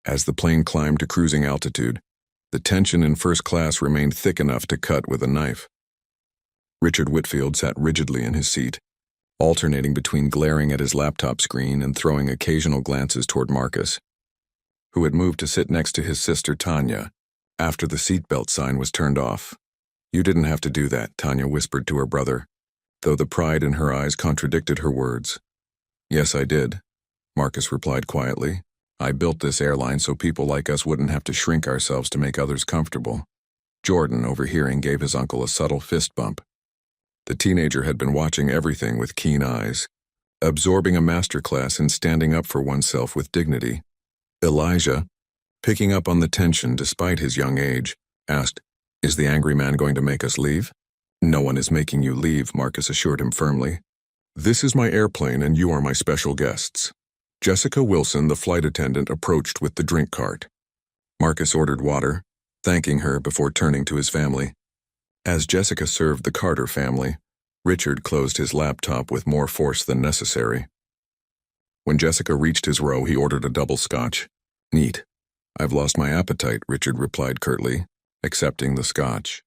As the plane climbed to cruising altitude, the tension in first class remained thick enough to cut with a knife. Richard Whitfield sat rigidly in his seat, alternating between glaring at his laptop screen and throwing occasional glances toward Marcus, who had moved to sit next to his sister Tanya after the seatbelt sign was turned off. "You didn't have to do that," Tanya whispered to her brother, though the pride in her eyes contradicted her words. "Yes, I did," Marcus replied quietly. "I built this airline so people like us wouldn't have to shrink ourselves to make others comfortable." Jordan, overhearing, gave his uncle a subtle fist bump. The teenager had been watching everything with keen eyes, absorbing a masterclass in standing up for oneself with dignity. Elijah, picking up on the tension despite his young age, asked, "Is the angry man going to make us leave?" "No one is making you leave," Marcus assured him firmly. "This is my airplane and you are my special guests." Jessica Wilson, the flight attendant, approached with the drink cart. Marcus ordered water, thanking her before turning to his family. As Jessica served the Carter family, Richard closed his laptop with more force than necessary. When Jessica reached his row, he ordered a double scotch. "Neat. I've lost my appetite," Richard replied curtly, accepting the scotch.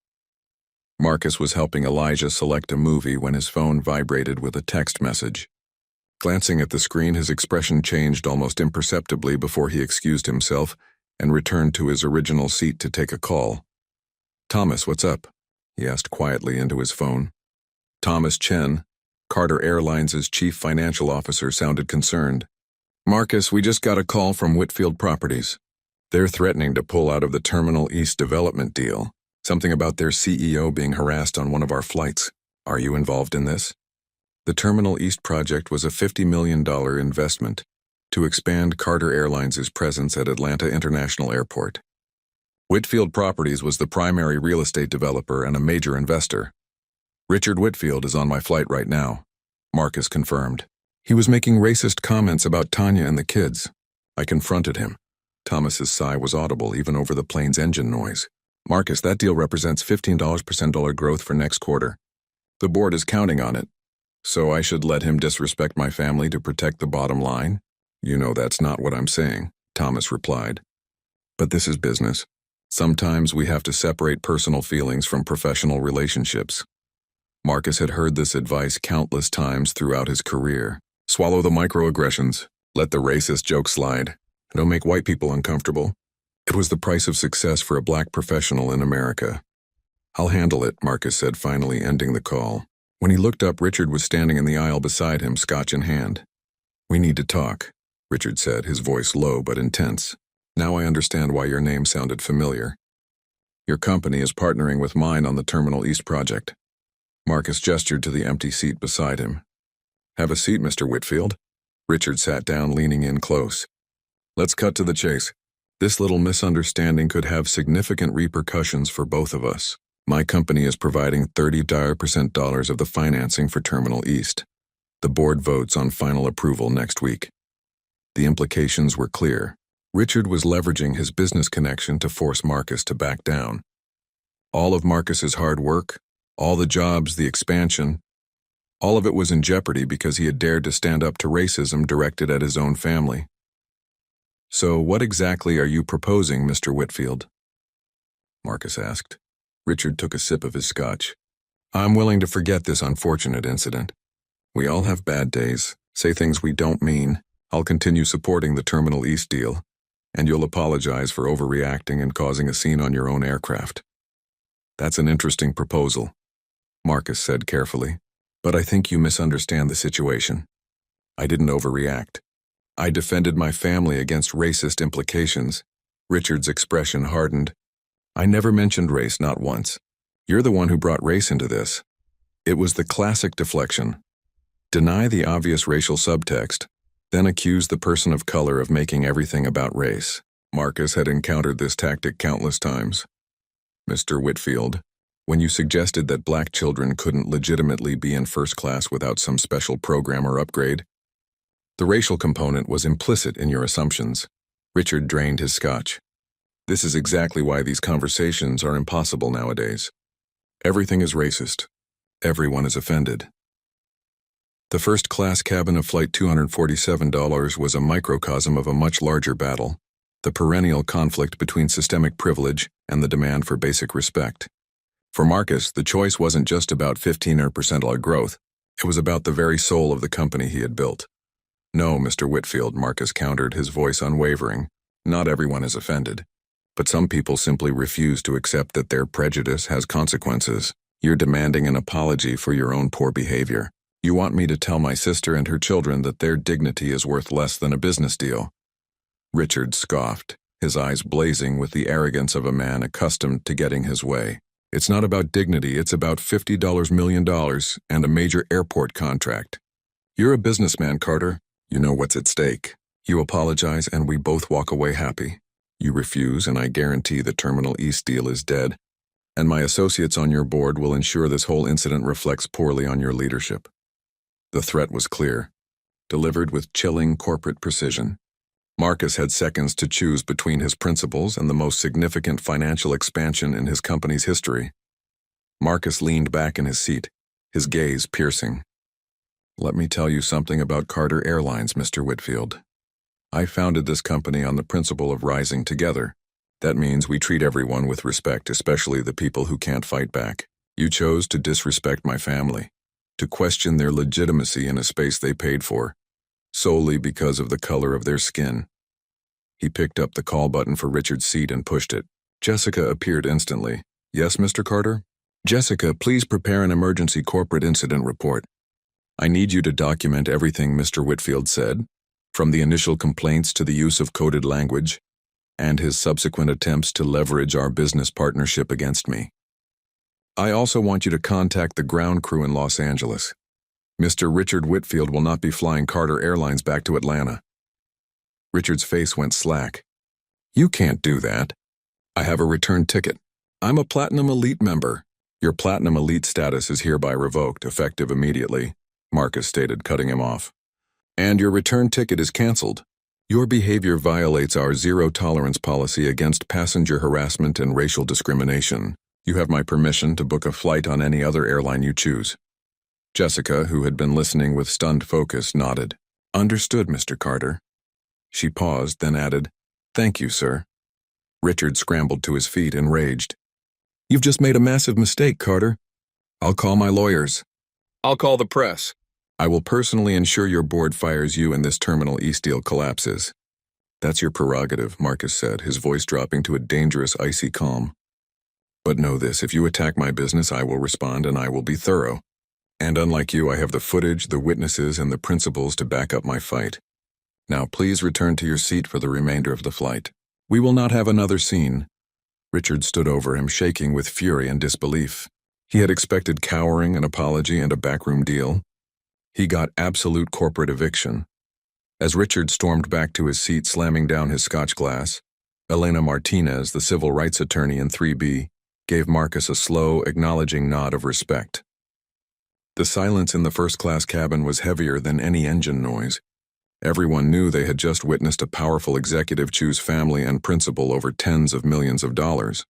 Marcus was helping Elijah select a movie when his phone vibrated with a text message. Glancing at the screen, his expression changed almost imperceptibly before he excused himself and returned to his original seat to take a call. "Thomas, what's up?" he asked quietly into his phone. Thomas Chen, Carter Airlines' chief financial officer, sounded concerned. "Marcus, we just got a call from Whitfield Properties. They're threatening to pull out of the Terminal East development deal. Something about their CEO being harassed on one of our flights. Are you involved in this?" The Terminal East project was a $50 million investment to expand Carter Airlines' presence at Atlanta International Airport. Whitfield Properties was the primary real estate developer and a major investor. "Richard Whitfield is on my flight right now," Marcus confirmed. "He was making racist comments about Tanya and the kids. I confronted him." Thomas's sigh was audible even over the plane's engine noise. "Marcus, that deal represents $15% growth for next quarter. The board is counting on it. So I should let him disrespect my family to protect the bottom line?" "You know that's not what I'm saying," Thomas replied. "But this is business. Sometimes we have to separate personal feelings from professional relationships." Marcus had heard this advice countless times throughout his career. Swallow the microaggressions. Let the racist joke slide. Don't make white people uncomfortable. It was the price of success for a black professional in America. "I'll handle it," Marcus said, finally ending the call. When he looked up, Richard was standing in the aisle beside him, scotch in hand. "We need to talk," Richard said, his voice low but intense. "Now I understand why your name sounded familiar. Your company is partnering with mine on the Terminal East project." Marcus gestured to the empty seat beside him. "Have a seat, Mr. Whitfield." Richard sat down, leaning in close. "Let's cut to the chase. This little misunderstanding could have significant repercussions for both of us. My company is providing $30% of the financing for Terminal East. The board votes on final approval next week." The implications were clear. Richard was leveraging his business connection to force Marcus to back down. All of Marcus's hard work, all the jobs, the expansion, all of it was in jeopardy because he had dared to stand up to racism directed at his own family. "So what exactly are you proposing, Mr. Whitfield?" Marcus asked. Richard took a sip of his scotch. "I'm willing to forget this unfortunate incident. We all have bad days, say things we don't mean. I'll continue supporting the Terminal East deal, and you'll apologize for overreacting and causing a scene on your own aircraft." "That's an interesting proposal," Marcus said carefully, "but I think you misunderstand the situation. I didn't overreact. I defended my family against racist implications." Richard's expression hardened. "I never mentioned race, not once. You're the one who brought race into this." It was the classic deflection. Deny the obvious racial subtext, then accuse the person of color of making everything about race. Marcus had encountered this tactic countless times. "Mr. Whitfield, when you suggested that black children couldn't legitimately be in first class without some special program or upgrade, the racial component was implicit in your assumptions." Richard drained his scotch. "This is exactly why these conversations are impossible nowadays. Everything is racist. Everyone is offended." The first-class cabin of Flight 247 was a microcosm of a much larger battle, the perennial conflict between systemic privilege and the demand for basic respect. For Marcus, the choice wasn't just about 15% growth, it was about the very soul of the company he had built. "No, Mr. Whitfield," Marcus countered, his voice unwavering. "Not everyone is offended. But some people simply refuse to accept that their prejudice has consequences. You're demanding an apology for your own poor behavior. You want me to tell my sister and her children that their dignity is worth less than a business deal." Richard scoffed, his eyes blazing with the arrogance of a man accustomed to getting his way. "It's not about dignity, it's about $50 million and a major airport contract. You're a businessman, Carter. You know what's at stake. You apologize and we both walk away happy. You refuse and I guarantee the Terminal East deal is dead. And my associates on your board will ensure this whole incident reflects poorly on your leadership." The threat was clear, delivered with chilling corporate precision. Marcus had seconds to choose between his principles and the most significant financial expansion in his company's history. Marcus leaned back in his seat, his gaze piercing. "Let me tell you something about Carter Airlines, Mr. Whitfield. I founded this company on the principle of rising together. That means we treat everyone with respect, especially the people who can't fight back. You chose to disrespect my family, to question their legitimacy in a space they paid for, solely because of the color of their skin." He picked up the call button for Richard's seat and pushed it. Jessica appeared instantly. "Yes, Mr. Carter?" "Jessica, please prepare an emergency corporate incident report. I need you to document everything Mr. Whitfield said, from the initial complaints to the use of coded language, and his subsequent attempts to leverage our business partnership against me. I also want you to contact the ground crew in Los Angeles. Mr. Richard Whitfield will not be flying Carter Airlines back to Atlanta." Richard's face went slack. "You can't do that. I have a return ticket. I'm a Platinum Elite member. Your Platinum Elite status is hereby revoked, effective immediately," Marcus stated, cutting him off. "And your return ticket is canceled. Your behavior violates our zero-tolerance policy against passenger harassment and racial discrimination. You have my permission to book a flight on any other airline you choose." Jessica, who had been listening with stunned focus, nodded. "Understood, Mr. Carter." She paused, then added, "Thank you, sir." Richard scrambled to his feet, enraged. "You've just made a massive mistake, Carter. I'll call my lawyers. I'll call the press. I will personally ensure your board fires you and this Terminal East deal collapses." "That's your prerogative," Marcus said, his voice dropping to a dangerous, icy calm. "But know this, if you attack my business, I will respond and I will be thorough. And unlike you, I have the footage, the witnesses, and the principles to back up my fight. Now please return to your seat for the remainder of the flight. We will not have another scene." Richard stood over him, shaking with fury and disbelief. He had expected cowering, an apology, and a backroom deal. He got absolute corporate eviction. As Richard stormed back to his seat, slamming down his scotch glass, Elena Martinez, the civil rights attorney in 3B, gave Marcus a slow, acknowledging nod of respect. The silence in the first-class cabin was heavier than any engine noise. Everyone knew they had just witnessed a powerful executive choose family and principle over tens of millions of dollars.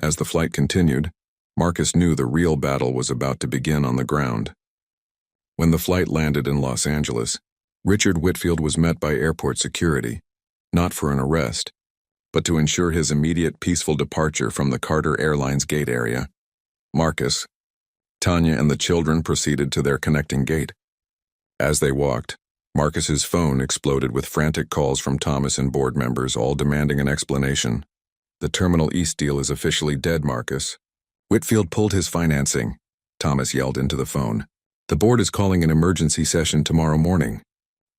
As the flight continued, Marcus knew the real battle was about to begin on the ground. When the flight landed in Los Angeles, Richard Whitfield was met by airport security, not for an arrest, but to ensure his immediate peaceful departure from the Carter Airlines gate area. Marcus, Tanya, and the children proceeded to their connecting gate. As they walked, Marcus's phone exploded with frantic calls from Thomas and board members, all demanding an explanation. "The Terminal East deal is officially dead, Marcus." "Whitfield pulled his financing," Thomas yelled into the phone. "The board is calling an emergency session tomorrow morning."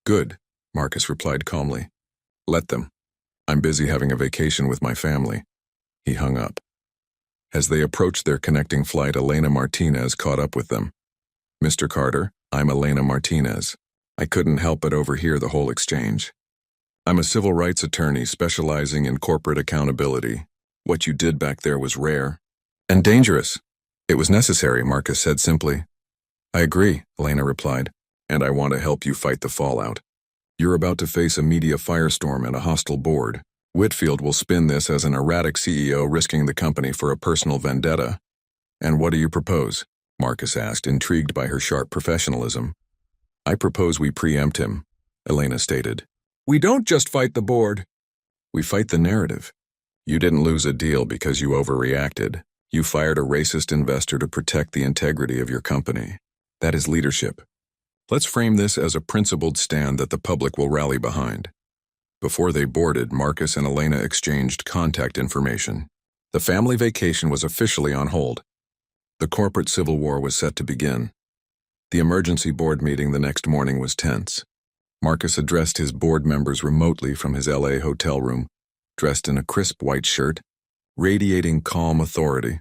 "Good," Marcus replied calmly. "Let them. I'm busy having a vacation with my family." He hung up. As they approached their connecting flight, Elena Martinez caught up with them. "Mr. Carter, I'm Elena Martinez. I couldn't help but overhear the whole exchange. I'm a civil rights attorney specializing in corporate accountability. What you did back there was rare and dangerous. It was necessary," Marcus said simply. "I agree," Elena replied, "and I want to help you fight the fallout. You're about to face a media firestorm and a hostile board. Whitfield will spin this as an erratic CEO risking the company for a personal vendetta." "And what do you propose?" Marcus asked, intrigued by her sharp professionalism. "I propose we preempt him," Elena stated. "We don't just fight the board. We fight the narrative. You didn't lose a deal because you overreacted. You fired a racist investor to protect the integrity of your company. That is leadership. Let's frame this as a principled stand that the public will rally behind. Before they boarded, Marcus and Elena exchanged contact information. The family vacation was officially on hold. The corporate civil war was set to begin. The emergency board meeting the next morning was tense. Marcus addressed his board members remotely from his LA hotel room, dressed in a crisp white shirt, radiating calm authority.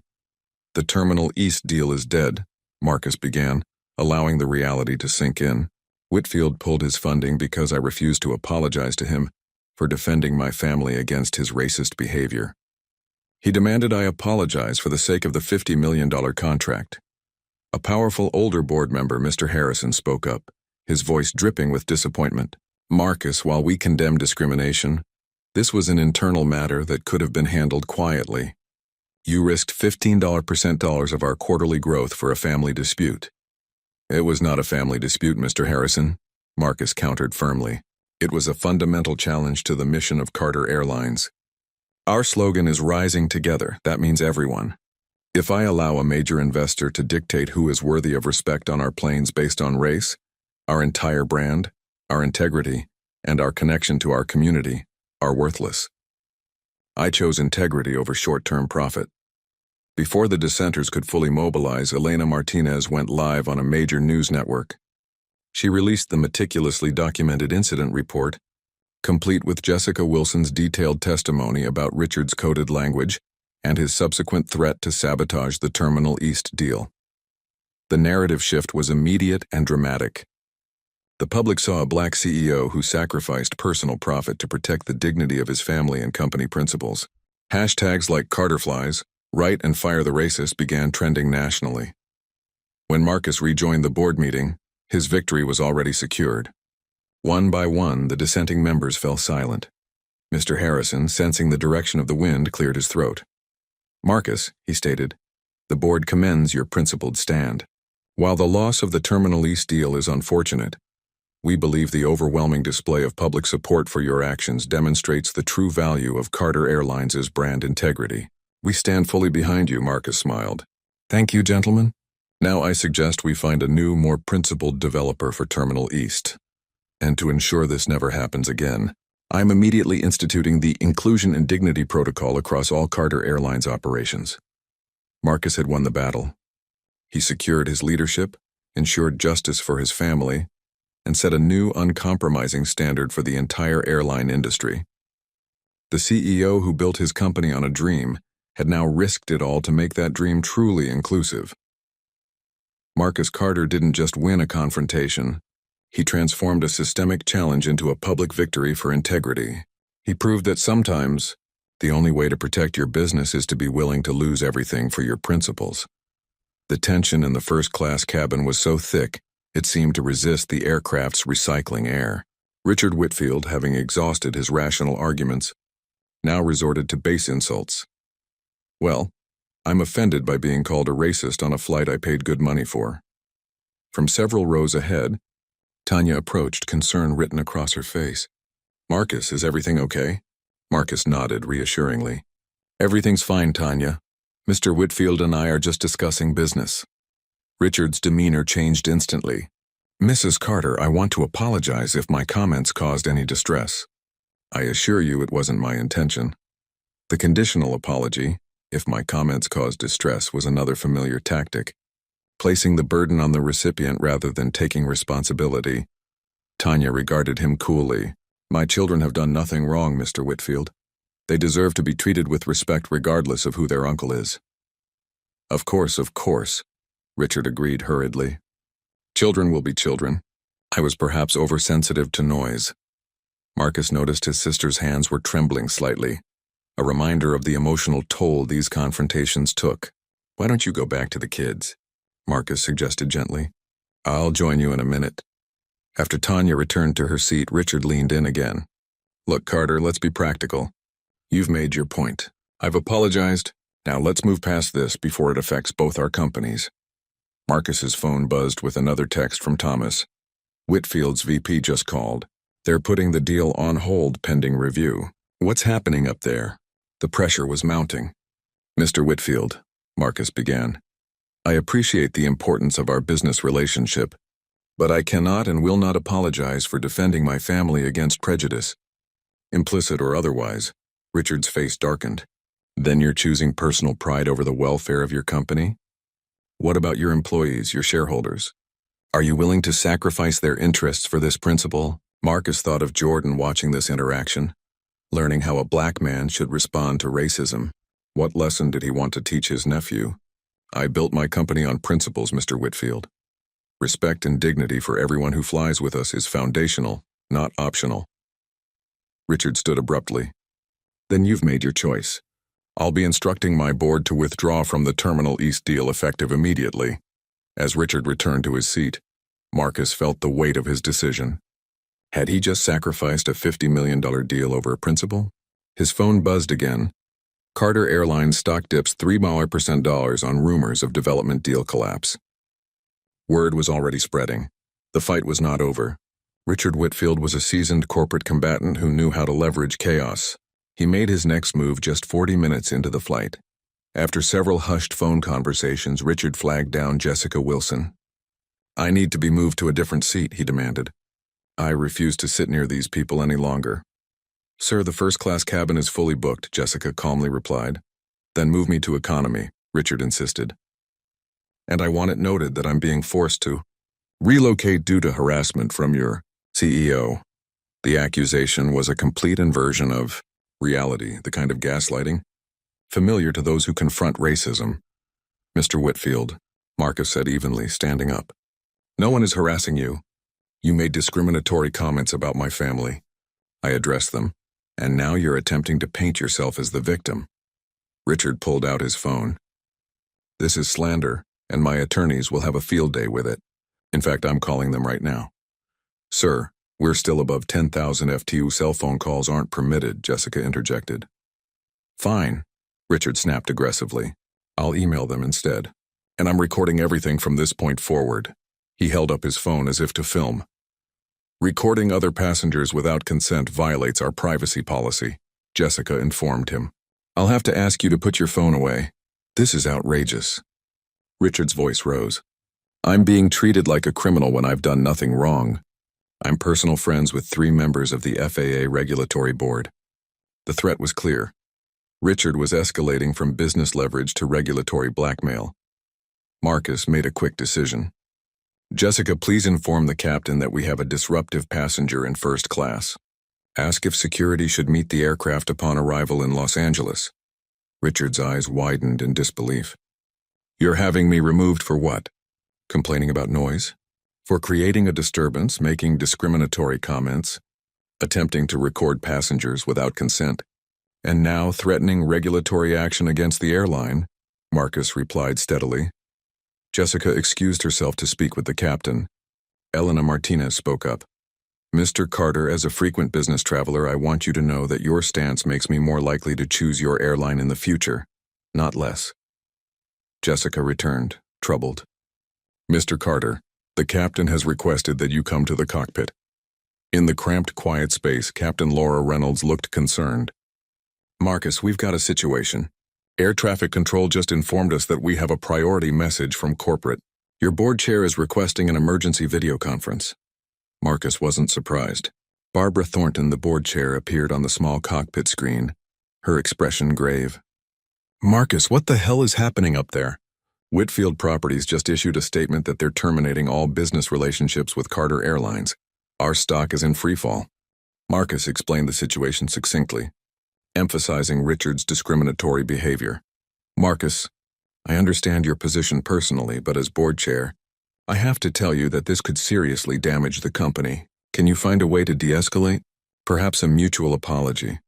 "The Terminal East deal is dead," Marcus began, allowing the reality to sink in. "Whitfield pulled his funding because I refused to apologize to him for defending my family against his racist behavior. He demanded I apologize for the sake of the $50 million contract." A powerful older board member, Mr. Harrison, spoke up, his voice dripping with disappointment. "Marcus, while we condemn discrimination, this was an internal matter that could have been handled quietly. You risked $15% of our quarterly growth for a family dispute." "It was not a family dispute, Mr. Harrison," Marcus countered firmly. "It was a fundamental challenge to the mission of Carter Airlines. Our slogan is rising together. That means everyone. If I allow a major investor to dictate who is worthy of respect on our planes based on race, our entire brand, our integrity, and our connection to our community are worthless. I chose integrity over short-term profit." Before the dissenters could fully mobilize, Elena Martinez went live on a major news network. She released the meticulously documented incident report, complete with Jessica Wilson's detailed testimony about Richard's coded language and his subsequent threat to sabotage the Terminal East deal. The narrative shift was immediate and dramatic. The public saw a black CEO who sacrificed personal profit to protect the dignity of his family and company principles. Hashtags like Carterflies, Right and Fire the Racist began trending nationally. When Marcus rejoined the board meeting, his victory was already secured. One by one, the dissenting members fell silent. Mr. Harrison, sensing the direction of the wind, cleared his throat. "Marcus," he stated, "the board commends your principled stand. While the loss of the Terminal East deal is unfortunate, we believe the overwhelming display of public support for your actions demonstrates the true value of Carter Airlines' brand integrity." "We stand fully behind you," Marcus smiled. "Thank you, gentlemen. Now I suggest we find a new, more principled developer for Terminal East. And to ensure this never happens again, I'm immediately instituting the Inclusion and Dignity Protocol across all Carter Airlines operations." Marcus had won the battle. He secured his leadership, ensured justice for his family, and set a new, uncompromising standard for the entire airline industry. The CEO who built his company on a dream had now risked it all to make that dream truly inclusive. Marcus Carter didn't just win a confrontation. He transformed a systemic challenge into a public victory for integrity. He proved that sometimes the only way to protect your business is to be willing to lose everything for your principles. The tension in the first-class cabin was so thick, it seemed to resist the aircraft's recycling air. Richard Whitfield, having exhausted his rational arguments, now resorted to base insults. "Well, I'm offended by being called a racist on a flight I paid good money for." From several rows ahead, Tanya approached, concern written across her face. "Marcus, is everything okay?" Marcus nodded reassuringly. "Everything's fine, Tanya. Mr. Whitfield and I are just discussing business." Richard's demeanor changed instantly. "Mrs. Carter, I want to apologize if my comments caused any distress. I assure you it wasn't my intention." The conditional apology, "if my comments caused distress," was another familiar tactic, placing the burden on the recipient rather than taking responsibility. Tanya regarded him coolly. "My children have done nothing wrong, Mr. Whitfield. They deserve to be treated with respect regardless of who their uncle is." Of course," Richard agreed hurriedly. "Children will be children. I was perhaps oversensitive to noise." Marcus noticed his sister's hands were trembling slightly, a reminder of the emotional toll these confrontations took. "Why don't you go back to the kids?" Marcus suggested gently. "I'll join you in a minute." After Tanya returned to her seat, Richard leaned in again. "Look, Carter, let's be practical. You've made your point. I've apologized. Now let's move past this before it affects both our companies." Marcus's phone buzzed with another text from Thomas. "Whitfield's VP just called. They're putting the deal on hold pending review." What's happening up there? The pressure was mounting. Mr. Whitfield, Marcus began, I appreciate the importance of our business relationship, but I cannot and will not apologize for defending my family against prejudice. Implicit or otherwise, Richard's face darkened. Then you're choosing personal pride over the welfare of your company? What about your employees, your shareholders? Are you willing to sacrifice their interests for this principle? Marcus thought of Jordan watching this interaction, learning how a black man should respond to racism. What lesson did he want to teach his nephew? I built my company on principles, Mr. Whitfield. Respect and dignity for everyone who flies with us is foundational, not optional. Richard stood abruptly. Then you've made your choice. I'll be instructing my board to withdraw from the Terminal East deal effective immediately. As Richard returned to his seat, Marcus felt the weight of his decision. Had he just sacrificed a $50 million deal over a principle? His phone buzzed again. Carter Airlines stock dips $3% on rumors of development deal collapse. Word was already spreading. The fight was not over. Richard Whitfield was a seasoned corporate combatant who knew how to leverage chaos. He made his next move just 40 minutes into the flight. After several hushed phone conversations, Richard flagged down Jessica Wilson. I need to be moved to a different seat, he demanded. I refuse to sit near these people any longer. Sir, the first-class cabin is fully booked, Jessica calmly replied. Then move me to economy, Richard insisted. And I want it noted that I'm being forced to relocate due to harassment from your CEO. The accusation was a complete inversion of reality, the kind of gaslighting familiar to those who confront racism. Mr. Whitfield, Marcus said evenly, standing up. No one is harassing you. You made discriminatory comments about my family. I addressed them, and now you're attempting to paint yourself as the victim. Richard pulled out his phone. This is slander, and my attorneys will have a field day with it. In fact, I'm calling them right now. Sir, we're still above 10,000 FTU cell phone calls aren't permitted, Jessica interjected. Fine, Richard snapped aggressively. I'll email them instead. And I'm recording everything from this point forward. He held up his phone as if to film. Recording other passengers without consent violates our privacy policy, Jessica informed him. I'll have to ask you to put your phone away. This is outrageous. Richard's voice rose. I'm being treated like a criminal when I've done nothing wrong. I'm personal friends with 3 members of the FAA Regulatory Board. The threat was clear. Richard was escalating from business leverage to regulatory blackmail. Marcus made a quick decision. Jessica, please inform the captain that we have a disruptive passenger in first class. Ask if security should meet the aircraft upon arrival in Los Angeles. Richard's eyes widened in disbelief. You're having me removed for what? Complaining about noise? For creating a disturbance, making discriminatory comments, attempting to record passengers without consent, and now threatening regulatory action against the airline, Marcus replied steadily. Jessica excused herself to speak with the captain. Elena Martinez spoke up. Mr. Carter, as a frequent business traveler, I want you to know that your stance makes me more likely to choose your airline in the future, not less. Jessica returned, troubled. Mr. Carter, the captain has requested that you come to the cockpit. In the cramped, quiet space, Captain Laura Reynolds looked concerned. Marcus, we've got a situation. Air traffic control just informed us that we have a priority message from corporate. Your board chair is requesting an emergency video conference. Marcus wasn't surprised. Barbara Thornton, the board chair, appeared on the small cockpit screen, her expression grave. Marcus, what the hell is happening up there? Whitfield Properties just issued a statement that they're terminating all business relationships with Carter Airlines. Our stock is in freefall. Marcus explained the situation succinctly, emphasizing Richard's discriminatory behavior. Marcus, I understand your position personally, but as board chair, I have to tell you that this could seriously damage the company. Can you find a way to de-escalate? Perhaps a mutual apology.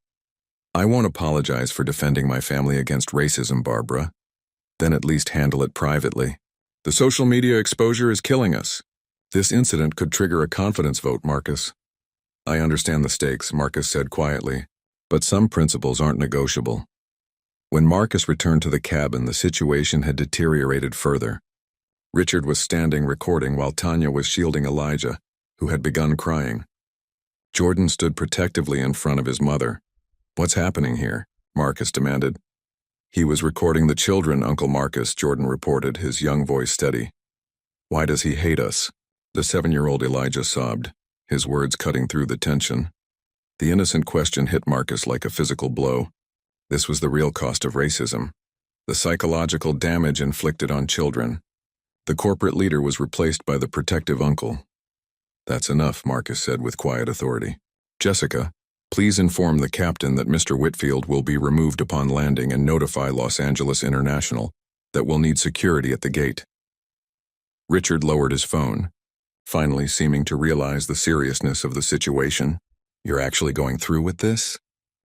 I won't apologize for defending my family against racism, Barbara. Then at least handle it privately. The social media exposure is killing us. This incident could trigger a confidence vote, Marcus. I understand the stakes, Marcus said quietly, but some principles aren't negotiable. When Marcus returned to the cabin, the situation had deteriorated further. Richard was standing recording while Tanya was shielding Elijah, who had begun crying. Jordan stood protectively in front of his mother. What's happening here? Marcus demanded. He was recording the children, Uncle Marcus, Jordan reported, his young voice steady. Why does he hate us? The 7-year-old Elijah sobbed, his words cutting through the tension. The innocent question hit Marcus like a physical blow. This was the real cost of racism. The psychological damage inflicted on children. The corporate leader was replaced by the protective uncle. That's enough, Marcus said with quiet authority. Jessica, please inform the captain that Mr. Whitfield will be removed upon landing and notify Los Angeles International that we'll need security at the gate. Richard lowered his phone, finally seeming to realize the seriousness of the situation. You're actually going through with this?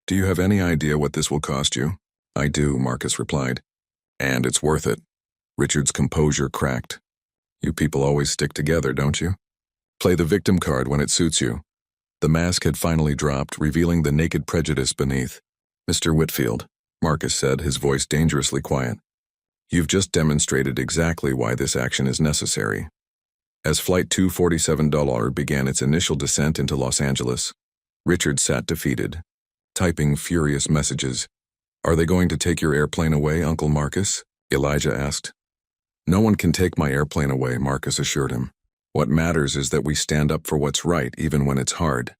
Do you have any idea what this will cost you? I do, Marcus replied. And it's worth it. Richard's composure cracked. You people always stick together, don't you? Play the victim card when it suits you. The mask had finally dropped, revealing the naked prejudice beneath. Mr. Whitfield, Marcus said, his voice dangerously quiet. You've just demonstrated exactly why this action is necessary. As Flight 247 began its initial descent into Los Angeles, Richard sat defeated, typing furious messages. Are they going to take your airplane away, Uncle Marcus? Elijah asked. No one can take my airplane away, Marcus assured him. What matters is that we stand up for what's right, even when it's hard.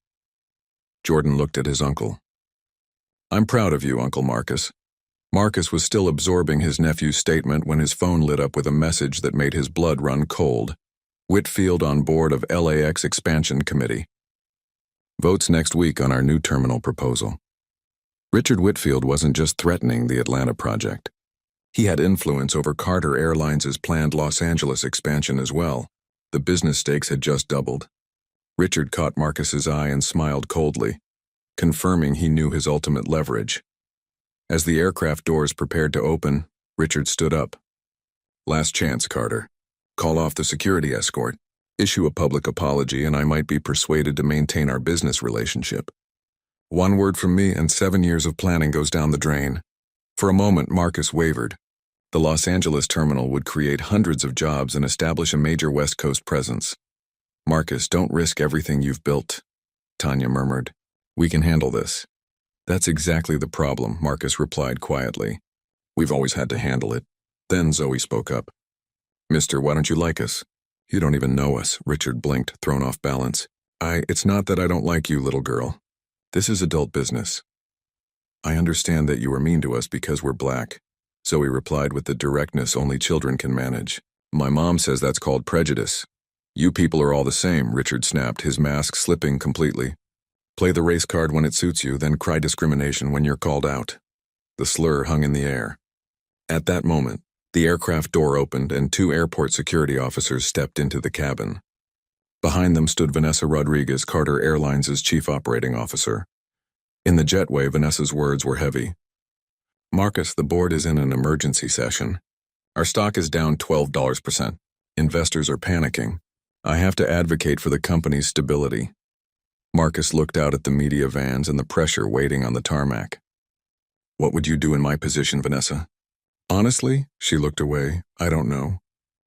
Jordan looked at his uncle. I'm proud of you, Uncle Marcus. Marcus was still absorbing his nephew's statement when his phone lit up with a message that made his blood run cold. Whitfield on board of LAX Expansion Committee. Votes next week on our new terminal proposal. Richard Whitfield wasn't just threatening the Atlanta project. He had influence over Carter Airlines' planned Los Angeles expansion as well. The business stakes had just doubled. Richard caught Marcus's eye and smiled coldly, confirming he knew his ultimate leverage. As the aircraft doors prepared to open, Richard stood up. Last chance, Carter. Call off the security escort. Issue a public apology and I might be persuaded to maintain our business relationship. One word from me and 7 years of planning goes down the drain. For a moment, Marcus wavered. The Los Angeles terminal would create hundreds of jobs and establish a major West Coast presence. Marcus, don't risk everything you've built, Tanya murmured. We can handle this. That's exactly the problem, Marcus replied quietly. We've always had to handle it. Then Zoe spoke up. Mister, why don't you like us? You don't even know us, Richard blinked, thrown off balance. It's not that I don't like you, little girl. This is adult business. I understand that you are mean to us because we're black, Zoe replied with the directness only children can manage. My mom says that's called prejudice. You people are all the same, Richard snapped, his mask slipping completely. Play the race card when it suits you, then cry discrimination when you're called out. The slur hung in the air. At that moment, the aircraft door opened and 2 airport security officers stepped into the cabin. Behind them stood Vanessa Rodriguez, Carter Airlines' chief operating officer. In the jetway, Vanessa's words were heavy. Marcus, the board is in an emergency session. Our stock is down 12%. Investors are panicking. I have to advocate for the company's stability. Marcus looked out at the media vans and the pressure waiting on the tarmac. What would you do in my position, Vanessa? Honestly, she looked away. I don't know.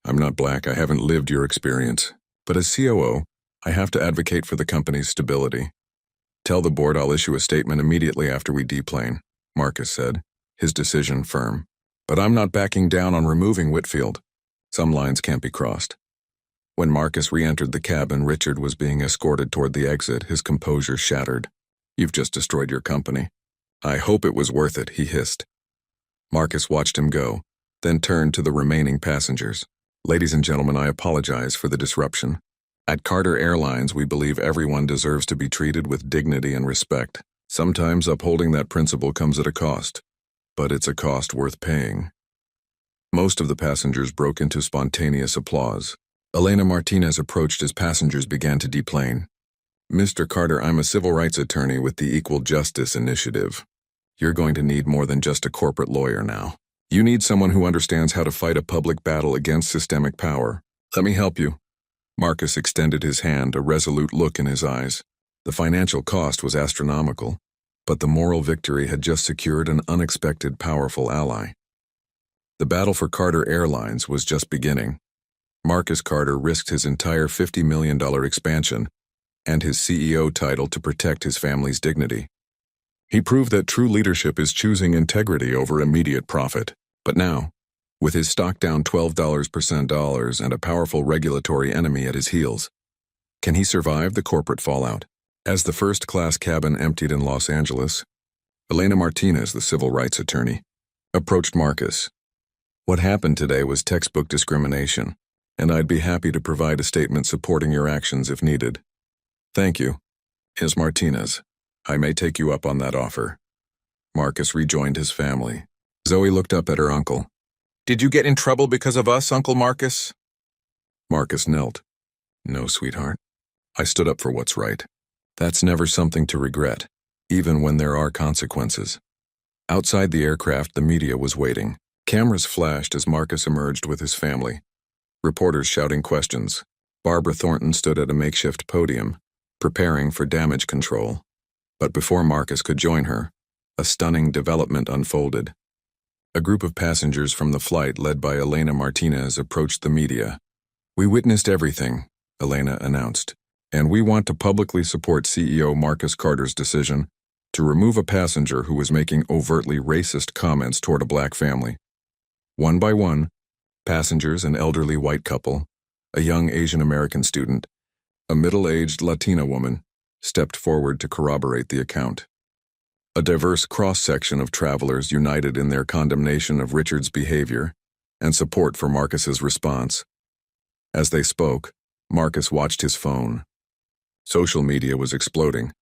I'm not black. I haven't lived your experience. But as COO, I have to advocate for the company's stability. Tell the board I'll issue a statement immediately after we deplane, Marcus said, his decision firm. But I'm not backing down on removing Whitfield. Some lines can't be crossed. When Marcus re-entered the cabin, Richard was being escorted toward the exit, his composure shattered. You've just destroyed your company. I hope it was worth it, he hissed. Marcus watched him go, then turned to the remaining passengers. Ladies and gentlemen, I apologize for the disruption. At Carter Airlines, we believe everyone deserves to be treated with dignity and respect. Sometimes upholding that principle comes at a cost, but it's a cost worth paying. Most of the passengers broke into spontaneous applause. Elena Martinez approached as passengers began to deplane. Mr. Carter, I'm a civil rights attorney with the Equal Justice Initiative. You're going to need more than just a corporate lawyer now. You need someone who understands how to fight a public battle against systemic power. Let me help you. Marcus extended his hand, a resolute look in his eyes. The financial cost was astronomical, but the moral victory had just secured an unexpected, powerful ally. The battle for Carter Airlines was just beginning. Marcus Carter risked his entire $50 million expansion and his CEO title to protect his family's dignity. He proved that true leadership is choosing integrity over immediate profit. But now, with his stock down $12 and a powerful regulatory enemy at his heels, can he survive the corporate fallout? As the first-class cabin emptied in Los Angeles, Elena Martinez, the civil rights attorney, approached Marcus. "What happened today was textbook discrimination, and I'd be happy to provide a statement supporting your actions if needed." "Thank you, Ms. Martinez. I may take you up on that offer." Marcus rejoined his family. Zoe looked up at her uncle. "Did you get in trouble because of us, Uncle Marcus?" Marcus knelt. "No, sweetheart. I stood up for what's right. That's never something to regret, even when there are consequences." Outside the aircraft, the media was waiting. Cameras flashed as Marcus emerged with his family. Reporters shouting questions. Barbara Thornton stood at a makeshift podium, preparing for damage control. But before Marcus could join her, a stunning development unfolded. A group of passengers from the flight led by Elena Martinez approached the media. "We witnessed everything," Elena announced, "and we want to publicly support CEO Marcus Carter's decision to remove a passenger who was making overtly racist comments toward a black family." One by one, passengers, an elderly white couple, a young Asian American student, a middle-aged Latina woman, stepped forward to corroborate the account. A diverse cross-section of travelers united in their condemnation of Richard's behavior and support for Marcus's response. As they spoke, Marcus watched his phone. Social media was exploding,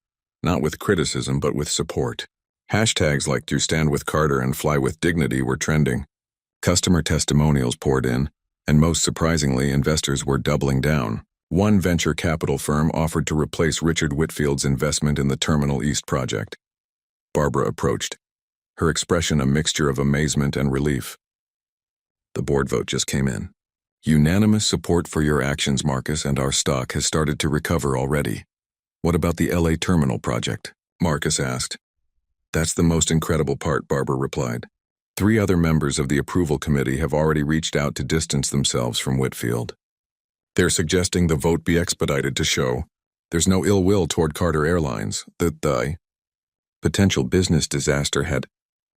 not with criticism but with support. Hashtags like "You Stand With Carter" and "Fly With Dignity" were trending. Customer testimonials poured in, and most surprisingly, investors were doubling down. One venture capital firm offered to replace Richard Whitfield's investment in the Terminal East project. Barbara approached, her expression a mixture of amazement and relief. "The board vote just came in. Unanimous support for your actions, Marcus, and our stock has started to recover already." "What about the LA Terminal project?" Marcus asked. "That's the most incredible part," Barbara replied. 3 other members of the approval committee have already reached out to distance themselves from Whitfield. They're suggesting the vote be expedited to show there's no ill will toward Carter Airlines, that the potential business disaster had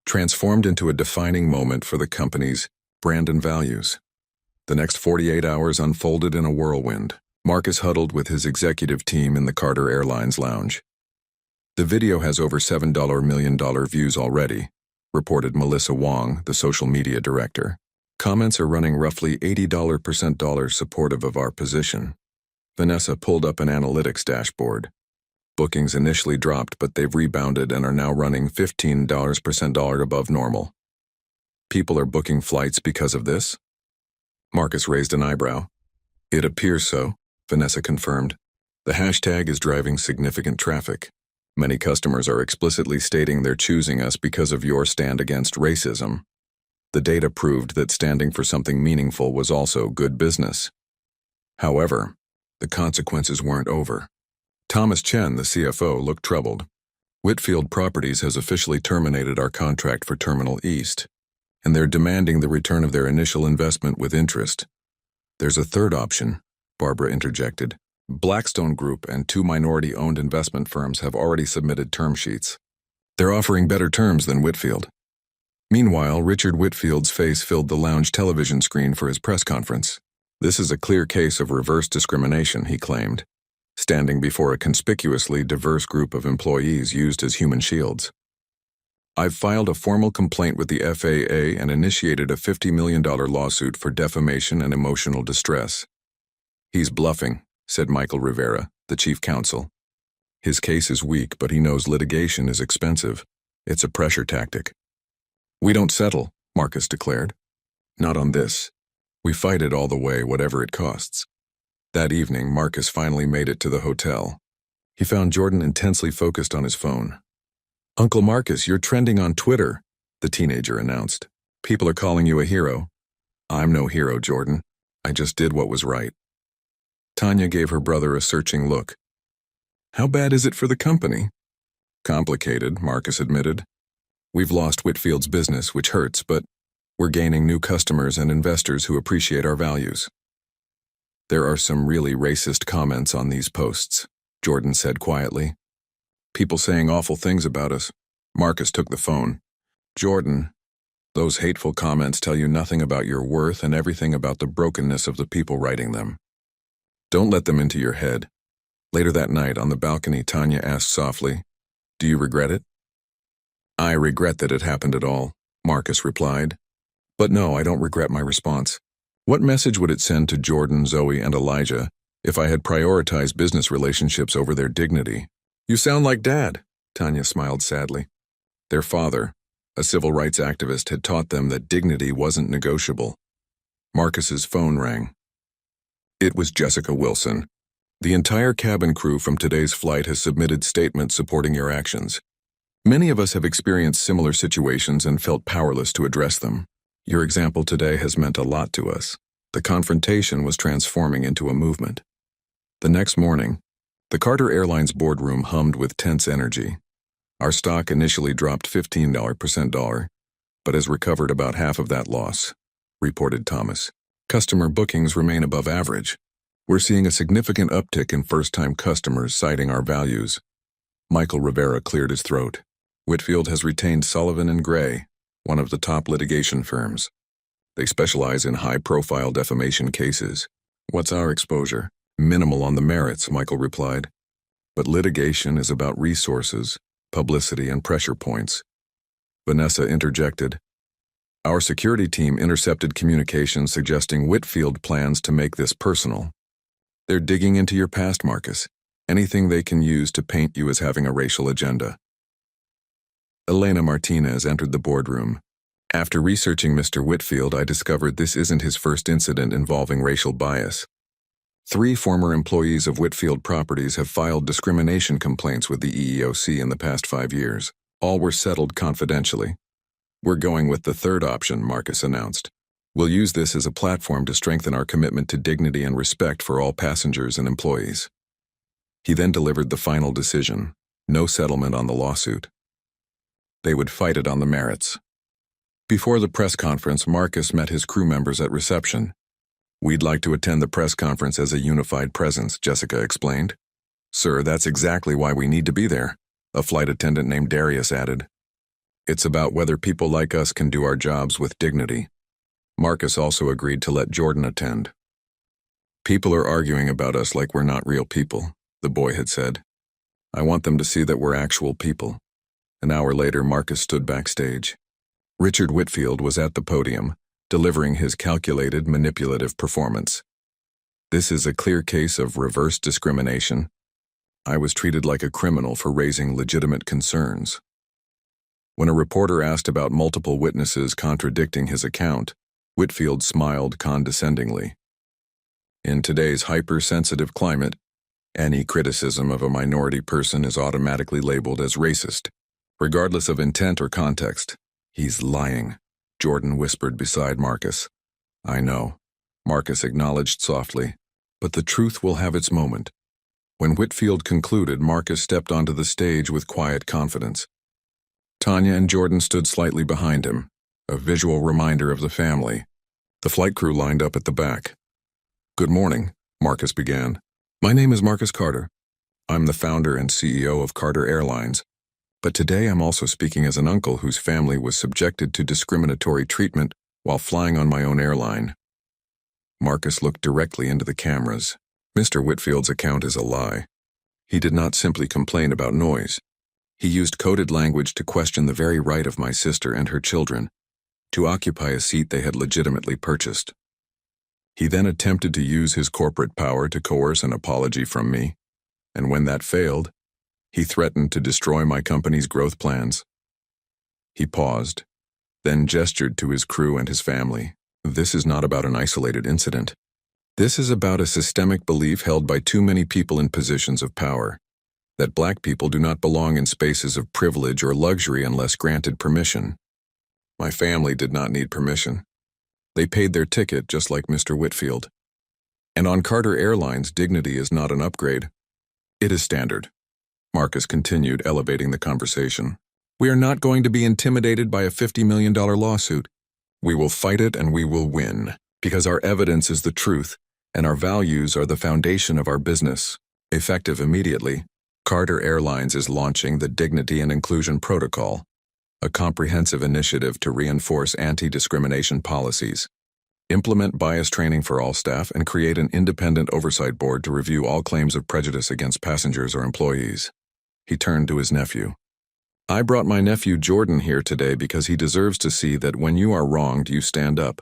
transformed into a defining moment for the company's brand and values. The next 48 hours unfolded in a whirlwind. Marcus huddled with his executive team in the Carter Airlines lounge. "The video has over $7 million views already," reported Melissa Wong, the social media director. "Comments are running roughly $80% supportive of our position." Vanessa pulled up an analytics dashboard. Bookings initially dropped, but they've rebounded and are now running $15% above normal. "People are booking flights because of this?" Marcus raised an eyebrow. "It appears so," Vanessa confirmed. "The hashtag is driving significant traffic. Many customers are explicitly stating they're choosing us because of your stand against racism. The data proved that standing for something meaningful was also good business." However, the consequences weren't over. Thomas Chen, the CFO, looked troubled. "Whitfield Properties has officially terminated our contract for Terminal East, and they're demanding the return of their initial investment with interest." "There's a third option," Barbara interjected. "Blackstone Group and 2 minority-owned investment firms have already submitted term sheets. They're offering better terms than Whitfield." Meanwhile, Richard Whitfield's face filled the lounge television screen for his press conference. "This is a clear case of reverse discrimination," he claimed, standing before a conspicuously diverse group of employees used as human shields. "I've filed a formal complaint with the FAA and initiated a $50 million lawsuit for defamation and emotional distress." "He's bluffing," said Michael Rivera, the chief counsel. "His case is weak, but he knows litigation is expensive. It's a pressure tactic." "We don't settle," Marcus declared. "Not on this. We fight it all the way, whatever it costs." That evening, Marcus finally made it to the hotel. He found Jordan intensely focused on his phone. "Uncle Marcus, you're trending on Twitter," the teenager announced. "People are calling you a hero." "I'm no hero, Jordan. I just did what was right." Tanya gave her brother a searching look. "How bad is it for the company?" "Complicated," Marcus admitted. "We've lost Whitfield's business, which hurts, but we're gaining new customers and investors who appreciate our values." "There are some really racist comments on these posts," Jordan said quietly. "People saying awful things about us. Marcus took the phone. Jordan, those hateful comments tell you nothing about your worth and everything about the brokenness of the people writing them. Don't let them into your head. Later that night, on the balcony, Tanya asked softly, "Do you regret it?" "I regret that it happened at all," Marcus replied. "But no, I don't regret my response. What message would it send to Jordan, Zoe, and Elijah if I had prioritized business relationships over their dignity?" "You sound like Dad," Tanya smiled sadly. Their father, a civil rights activist, had taught them that dignity wasn't negotiable. Marcus's phone rang. It was Jessica Wilson. "The entire cabin crew from today's flight has submitted statements supporting your actions. Many of us have experienced similar situations and felt powerless to address them. Your example today has meant a lot to us." The confrontation was transforming into a movement. The next morning, the Carter Airlines boardroom hummed with tense energy. Our stock initially dropped $15%, but has recovered about half of that loss, reported Thomas. Customer bookings remain above average. We're seeing a significant uptick in first-time customers citing our values. Michael Rivera cleared his throat. Whitfield has retained Sullivan & Gray, one of the top litigation firms. They specialize in high-profile defamation cases. "What's our exposure?" "Minimal on the merits," Michael replied. "But litigation is about resources, publicity, and pressure points." Vanessa interjected. "Our security team intercepted communications suggesting Whitfield plans to make this personal. They're digging into your past, Marcus. Anything they can use to paint you as having a racial agenda." Elena Martinez entered the boardroom. "After researching Mr. Whitfield, I discovered this isn't his first incident involving racial bias. 3 former employees of Whitfield Properties have filed discrimination complaints with the EEOC in the past 5 years. All were settled confidentially. We're going with the third option," Marcus announced. "We'll use this as a platform to strengthen our commitment to dignity and respect for all passengers and employees." He then delivered the final decision: no settlement on the lawsuit. They would fight it on the merits. Before the press conference, Marcus met his crew members at reception. "We'd like to attend the press conference as a unified presence," Jessica explained. "Sir, that's exactly why we need to be there," a flight attendant named Darius added. "It's about whether people like us can do our jobs with dignity." Marcus also agreed to let Jordan attend. "People are arguing about us like we're not real people," the boy had said. "I want them to see that we're actual people." An hour later, Marcus stood backstage. Richard Whitfield was at the podium, delivering his calculated, manipulative performance. "This is a clear case of reverse discrimination. I was treated like a criminal for raising legitimate concerns." When a reporter asked about multiple witnesses contradicting his account, Whitfield smiled condescendingly. "In today's hypersensitive climate, any criticism of a minority person is automatically labeled as racist, regardless of intent or context." "He's lying," Jordan whispered beside Marcus. "I know," Marcus acknowledged softly, "but the truth will have its moment." When Whitfield concluded, Marcus stepped onto the stage with quiet confidence. Tanya and Jordan stood slightly behind him, a visual reminder of the family. The flight crew lined up at the back. "Good morning," Marcus began. "My name is Marcus Carter. I'm the founder and CEO of Carter Airlines. But today I'm also speaking as an uncle whose family was subjected to discriminatory treatment while flying on my own airline." Marcus looked directly into the cameras. Mr. Whitfield's account is a lie. He did not simply complain about noise. He used coded language to question the very right of my sister and her children to occupy a seat they had legitimately purchased. He then attempted to use his corporate power to coerce an apology from me, and when that failed, he threatened to destroy my company's growth plans. He paused, then gestured to his crew and his family. "This is not about an isolated incident. This is about a systemic belief held by too many people in positions of power, that black people do not belong in spaces of privilege or luxury unless granted permission. My family did not need permission. They paid their ticket just like Mr. Whitfield. And on Carter Airlines, dignity is not an upgrade. It is standard." Marcus continued, elevating the conversation. "We are not going to be intimidated by a $50 million lawsuit. We will fight it and we will win, because our evidence is the truth, and our values are the foundation of our business." Effective immediately, Carter Airlines is launching the Dignity and Inclusion Protocol, a comprehensive initiative to reinforce anti-discrimination policies, implement bias training for all staff, and create an independent oversight board to review all claims of prejudice against passengers or employees. He turned to his nephew. I brought my nephew Jordan here today because he deserves to see that when you are wronged, you stand up.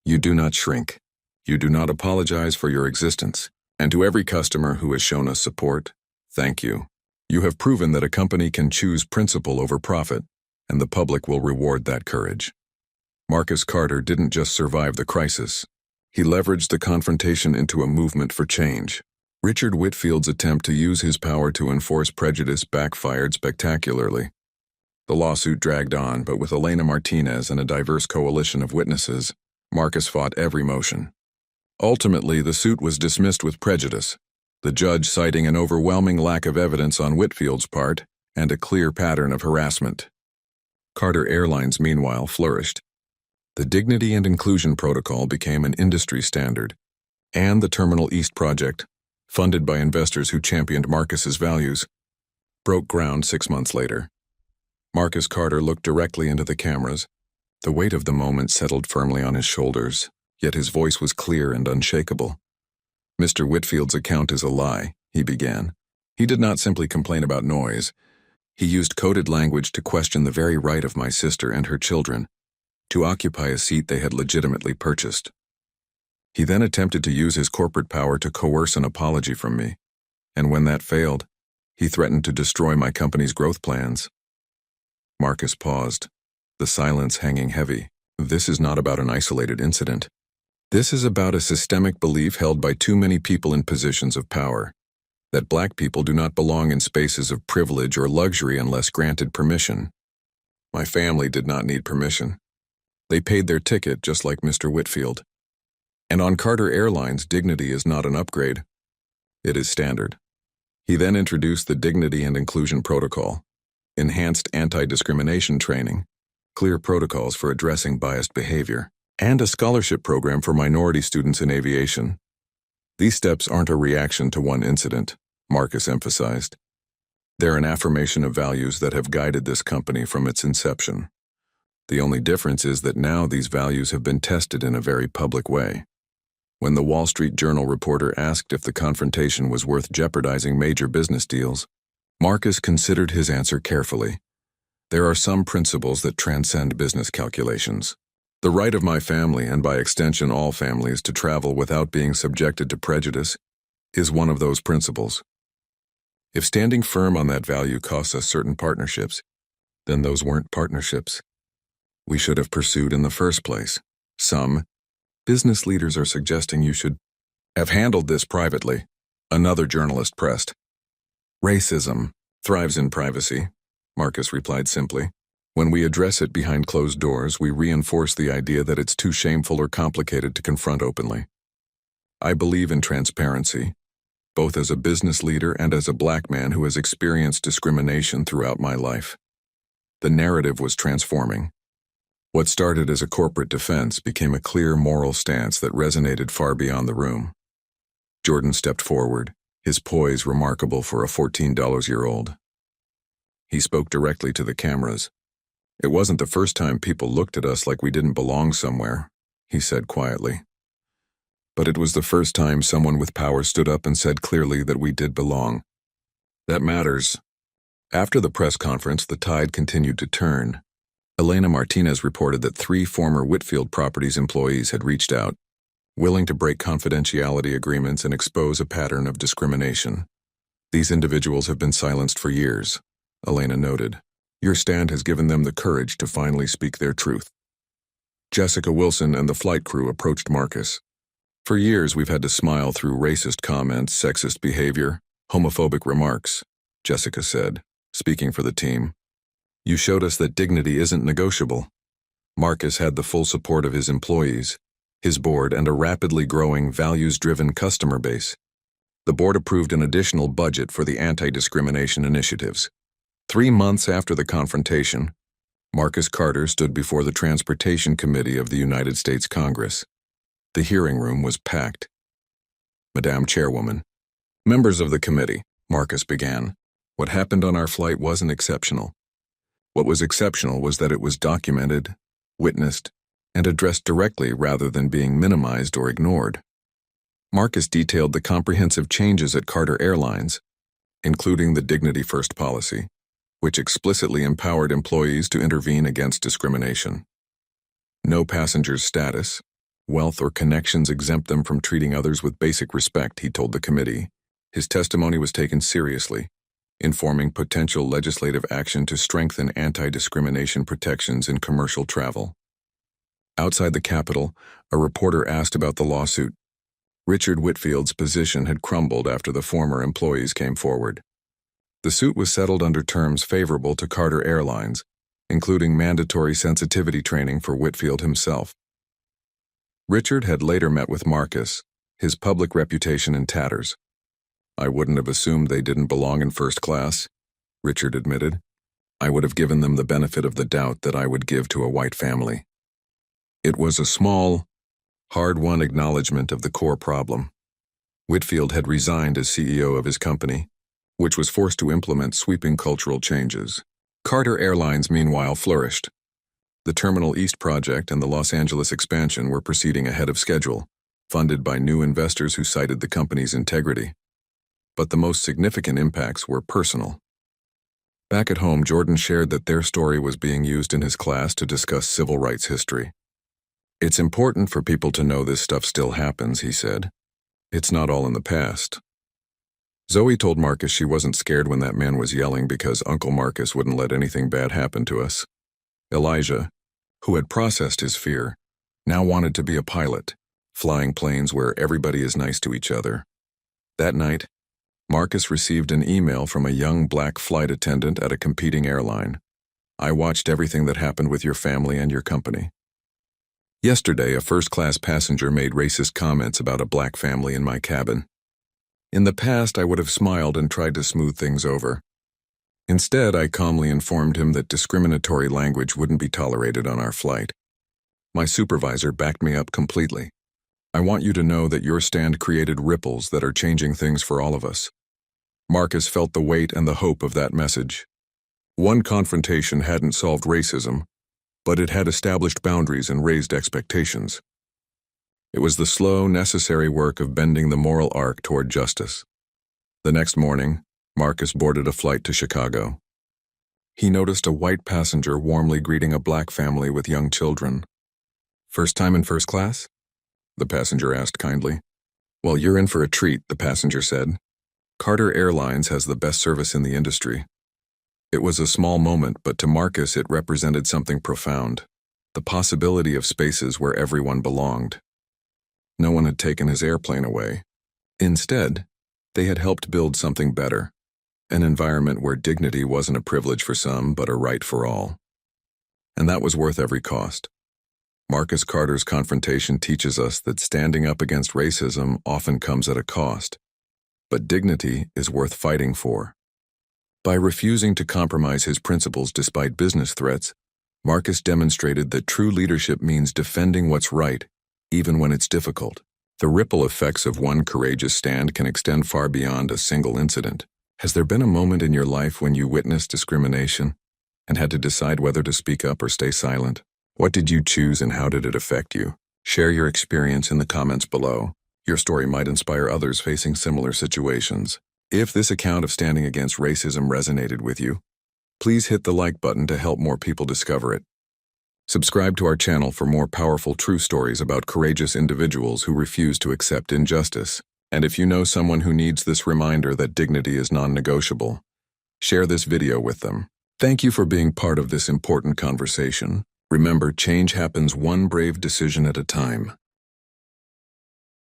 You do not shrink. You do not apologize for your existence. And to every customer who has shown us support, thank you. You have proven that a company can choose principle over profit, and the public will reward that courage. Marcus Carter didn't just survive the crisis. He leveraged the confrontation into a movement for change. Richard Whitfield's attempt to use his power to enforce prejudice backfired spectacularly. The lawsuit dragged on, but with Elena Martinez and a diverse coalition of witnesses, Marcus fought every motion. Ultimately, the suit was dismissed with prejudice, the judge citing an overwhelming lack of evidence on Whitfield's part and a clear pattern of harassment. Carter Airlines, meanwhile, flourished. The Dignity and Inclusion Protocol became an industry standard, and the Terminal East project, funded by investors who championed Marcus's values, broke ground 6 months later. Marcus Carter looked directly into the cameras. The weight of the moment settled firmly on his shoulders, yet his voice was clear and unshakable. Mr. Whitfield's account is a lie, he began. He did not simply complain about noise. He used coded language to question the very right of my sister and her children to occupy a seat they had legitimately purchased. He then attempted to use his corporate power to coerce an apology from me, and when that failed, he threatened to destroy my company's growth plans. Marcus paused, the silence hanging heavy. This is not about an isolated incident. This is about a systemic belief held by too many people in positions of power, that black people do not belong in spaces of privilege or luxury unless granted permission. My family did not need permission. They paid their ticket just like Mr. Whitfield. And on Carter Airlines, dignity is not an upgrade. It is standard. He then introduced the Dignity and Inclusion Protocol, enhanced anti-discrimination training, clear protocols for addressing biased behavior, and a scholarship program for minority students in aviation. These steps aren't a reaction to one incident, Marcus emphasized. They're an affirmation of values that have guided this company from its inception. The only difference is that now these values have been tested in a very public way. When the Wall Street Journal reporter asked if the confrontation was worth jeopardizing major business deals, Marcus considered his answer carefully. There are some principles that transcend business calculations. The right of my family, and by extension all families, to travel without being subjected to prejudice is one of those principles. If standing firm on that value costs us certain partnerships, then those weren't partnerships we should have pursued in the first place. Some business leaders are suggesting you should have handled this privately, another journalist pressed. Racism thrives in privacy, Marcus replied simply. When we address it behind closed doors, we reinforce the idea that it's too shameful or complicated to confront openly. I believe in transparency, both as a business leader and as a black man who has experienced discrimination throughout my life. The narrative was transforming. What started as a corporate defense became a clear moral stance that resonated far beyond the room. Jordan stepped forward, his poise remarkable for a 14-year-old. He spoke directly to the cameras. It wasn't the first time people looked at us like we didn't belong somewhere, he said quietly. But it was the first time someone with power stood up and said clearly that we did belong. That matters. After the press conference, the tide continued to turn. Elena Martinez reported that 3 former Whitfield Properties employees had reached out, willing to break confidentiality agreements and expose a pattern of discrimination. These individuals have been silenced for years, Elena noted. Your stand has given them the courage to finally speak their truth. Jessica Wilson and the flight crew approached Marcus. For years, we've had to smile through racist comments, sexist behavior, homophobic remarks, Jessica said, speaking for the team. You showed us that dignity isn't negotiable. Marcus had the full support of his employees, his board, and a rapidly growing, values-driven customer base. The board approved an additional budget for the anti-discrimination initiatives. 3 months after the confrontation, Marcus Carter stood before the Transportation Committee of the United States Congress. The hearing room was packed. Madam Chairwoman, members of the committee, Marcus began, what happened on our flight wasn't exceptional. What was exceptional was that it was documented, witnessed, and addressed directly rather than being minimized or ignored. Marcus detailed the comprehensive changes at Carter Airlines, including the Dignity First policy, which explicitly empowered employees to intervene against discrimination. No passenger's status, wealth, or connections exempt them from treating others with basic respect, he told the committee. His testimony was taken seriously, informing potential legislative action to strengthen anti-discrimination protections in commercial travel. Outside the Capitol, a reporter asked about the lawsuit. Richard Whitfield's position had crumbled after the former employees came forward. The suit was settled under terms favorable to Carter Airlines, including mandatory sensitivity training for Whitfield himself. Richard had later met with Marcus, his public reputation in tatters. "I wouldn't have assumed they didn't belong in first class," Richard admitted. "I would have given them the benefit of the doubt that I would give to a white family." It was a small, hard-won acknowledgement of the core problem. Whitfield had resigned as CEO of his company, which was forced to implement sweeping cultural changes. Carter Airlines, meanwhile, flourished. The Terminal East project and the Los Angeles expansion were proceeding ahead of schedule, funded by new investors who cited the company's integrity. But the most significant impacts were personal. Back at home, Jordan shared that their story was being used in his class to discuss civil rights history. "It's important for people to know this stuff still happens," he said. "It's not all in the past." Zoe told Marcus she wasn't scared when that man was yelling because Uncle Marcus wouldn't let anything bad happen to us. Elijah, who had processed his fear, now wanted to be a pilot, flying planes where everybody is nice to each other. That night, Marcus received an email from a young black flight attendant at a competing airline. "I watched everything that happened with your family and your company. Yesterday, a first-class passenger made racist comments about a black family in my cabin. In the past, I would have smiled and tried to smooth things over. Instead, I calmly informed him that discriminatory language wouldn't be tolerated on our flight. My supervisor backed me up completely. I want you to know that your stand created ripples that are changing things for all of us." Marcus felt the weight and the hope of that message. One confrontation hadn't solved racism, but it had established boundaries and raised expectations. It was the slow, necessary work of bending the moral arc toward justice. The next morning, Marcus boarded a flight to Chicago. He noticed a white passenger warmly greeting a black family with young children. "First time in first class?" the passenger asked kindly. "Well, you're in for a treat," the passenger said. "Carter Airlines has the best service in the industry." It was a small moment, but to Marcus it represented something profound, the possibility of spaces where everyone belonged. No one had taken his airplane away. Instead, they had helped build something better, an environment where dignity wasn't a privilege for some but a right for all. And that was worth every cost. Marcus Carter's confrontation teaches us that standing up against racism often comes at a cost, but dignity is worth fighting for. By refusing to compromise his principles despite business threats, Marcus demonstrated that true leadership means defending what's right, even when it's difficult. The ripple effects of one courageous stand can extend far beyond a single incident. Has there been a moment in your life when you witnessed discrimination and had to decide whether to speak up or stay silent? What did you choose and how did it affect you? Share your experience in the comments below. Your story might inspire others facing similar situations. If this account of standing against racism resonated with you, please hit the like button to help more people discover it. Subscribe to our channel for more powerful true stories about courageous individuals who refuse to accept injustice. And if you know someone who needs this reminder that dignity is non-negotiable, share this video with them. Thank you for being part of this important conversation. Remember, change happens one brave decision at a time.